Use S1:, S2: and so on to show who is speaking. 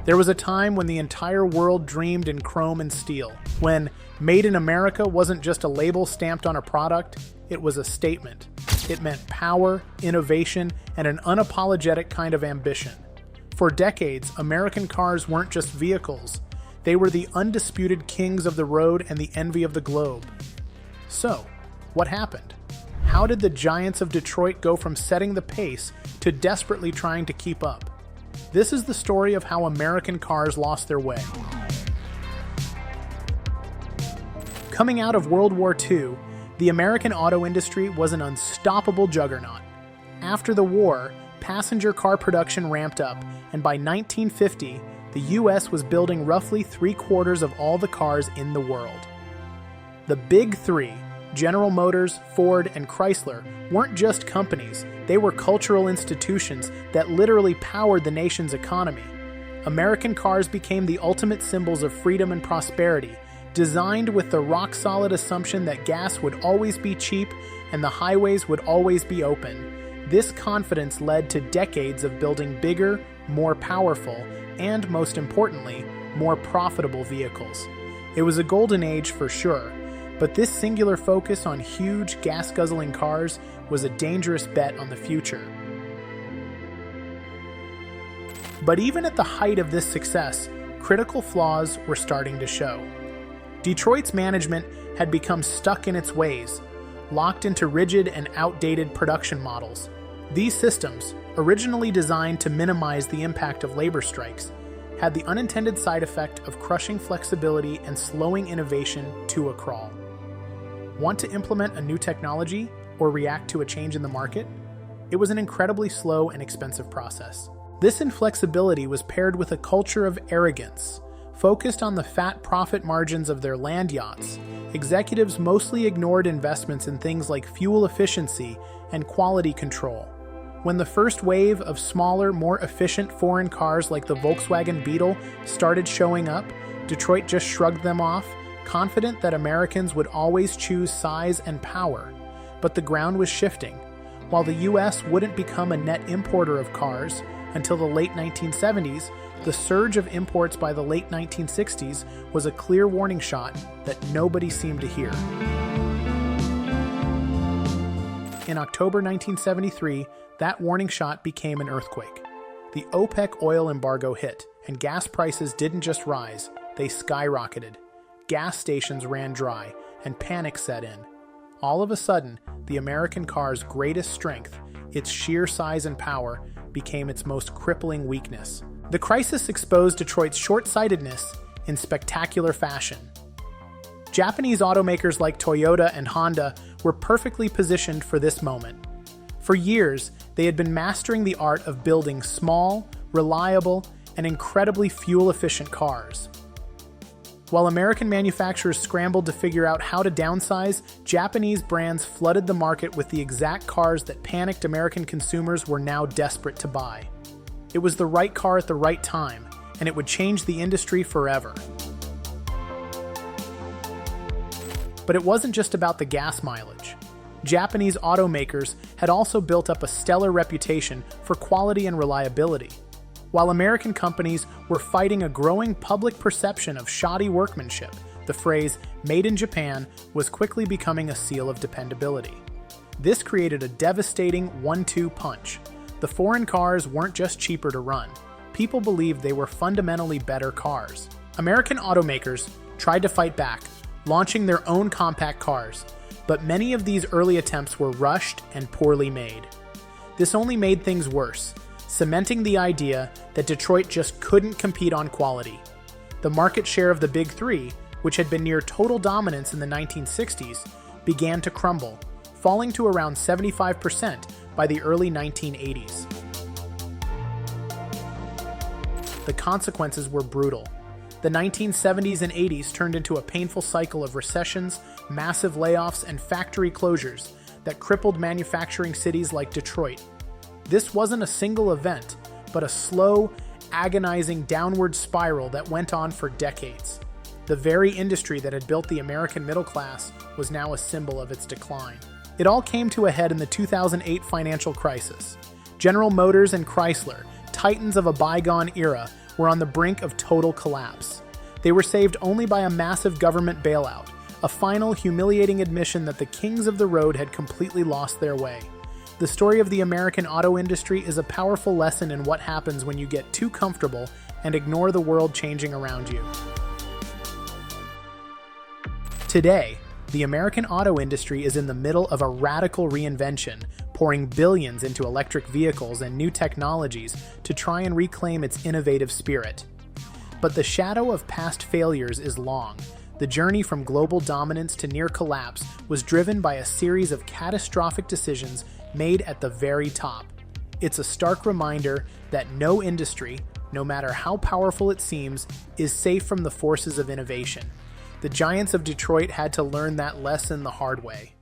S1: There was a time when the entire world dreamed in chrome and steel, when Made in America wasn't just a label stamped on a product, it was a statement. It meant power, innovation, and an unapologetic kind of ambition. For decades, American cars weren't just vehicles. They were the undisputed kings of the road and the envy of the globe. So, what happened? How did the giants of Detroit go from setting the pace to desperately trying to keep up? This is the story of how American cars lost their way. Coming out of World War II, the American auto industry was an unstoppable juggernaut. After the war, passenger car production ramped up, and by 1950, the US was building roughly 3/4 of all the cars in the world. The Big Three, General Motors, Ford, and Chrysler, weren't just companies, they were cultural institutions that literally powered the nation's economy. American cars became the ultimate symbols of freedom and prosperity, designed with the rock-solid assumption that gas would always be cheap and the highways would always be open. This confidence led to decades of building bigger, more powerful, and most importantly, more profitable vehicles. It was a golden age for sure, but this singular focus on huge, gas-guzzling cars was a dangerous bet on the future. But even at the height of this success, critical flaws were starting to show. Detroit's management had become stuck in its ways, locked into rigid and outdated production models. These systems, originally designed to minimize the impact of labor strikes, had the unintended side effect of crushing flexibility and slowing innovation to a crawl. Want to implement a new technology or react to a change in the market? It was an incredibly slow and expensive process. This inflexibility was paired with a culture of arrogance. Focused on the fat profit margins of their land yachts, executives mostly ignored investments in things like fuel efficiency and quality control. When the first wave of smaller, more efficient foreign cars like the Volkswagen Beetle started showing up, Detroit just shrugged them off, confident that Americans would always choose size and power. But the ground was shifting. While the US wouldn't become a net importer of cars until the late 1970s, the surge of imports by the late 1960s was a clear warning shot that nobody seemed to hear. In October 1973, that warning shot became an earthquake. The OPEC oil embargo hit, and gas prices didn't just rise, they skyrocketed. Gas stations ran dry, and panic set in. All of a sudden, the American car's greatest strength, its sheer size and power, became its most crippling weakness. The crisis exposed Detroit's short-sightedness in spectacular fashion. Japanese automakers like Toyota and Honda were perfectly positioned for this moment. For years, they had been mastering the art of building small, reliable, and incredibly fuel-efficient cars. While American manufacturers scrambled to figure out how to downsize, Japanese brands flooded the market with the exact cars that panicked American consumers were now desperate to buy. It was the right car at the right time, and it would change the industry forever. But it wasn't just about the gas mileage. Japanese automakers had also built up a stellar reputation for quality and reliability. While American companies were fighting a growing public perception of shoddy workmanship, the phrase "made in Japan" was quickly becoming a seal of dependability. This created a devastating 1-2 punch. The foreign cars weren't just cheaper to run. People believed they were fundamentally better cars. American automakers tried to fight back, launching their own compact cars, but many of these early attempts were rushed and poorly made. This only made things worse, cementing the idea that Detroit just couldn't compete on quality. The market share of the Big Three, which had been near total dominance in the 1960s, began to crumble, falling to around 75% by the early 1980s. The consequences were brutal. The 1970s and 80s turned into a painful cycle of recessions, massive layoffs, and factory closures that crippled manufacturing cities like Detroit. This wasn't a single event, but a slow, agonizing downward spiral that went on for decades. The very industry that had built the American middle class was now a symbol of its decline. It all came to a head in the 2008 financial crisis. General Motors and Chrysler, titans of a bygone era, were on the brink of total collapse. They were saved only by a massive government bailout, a final humiliating admission that the kings of the road had completely lost their way. The story of the American auto industry is a powerful lesson in what happens when you get too comfortable and ignore the world changing around you. Today, the American auto industry is in the middle of a radical reinvention, pouring billions into electric vehicles and new technologies to try and reclaim its innovative spirit. But the shadow of past failures is long. The journey from global dominance to near collapse was driven by a series of catastrophic decisions made at the very top. It's a stark reminder that no industry, no matter how powerful it seems, is safe from the forces of innovation. The giants of Detroit had to learn that lesson the hard way.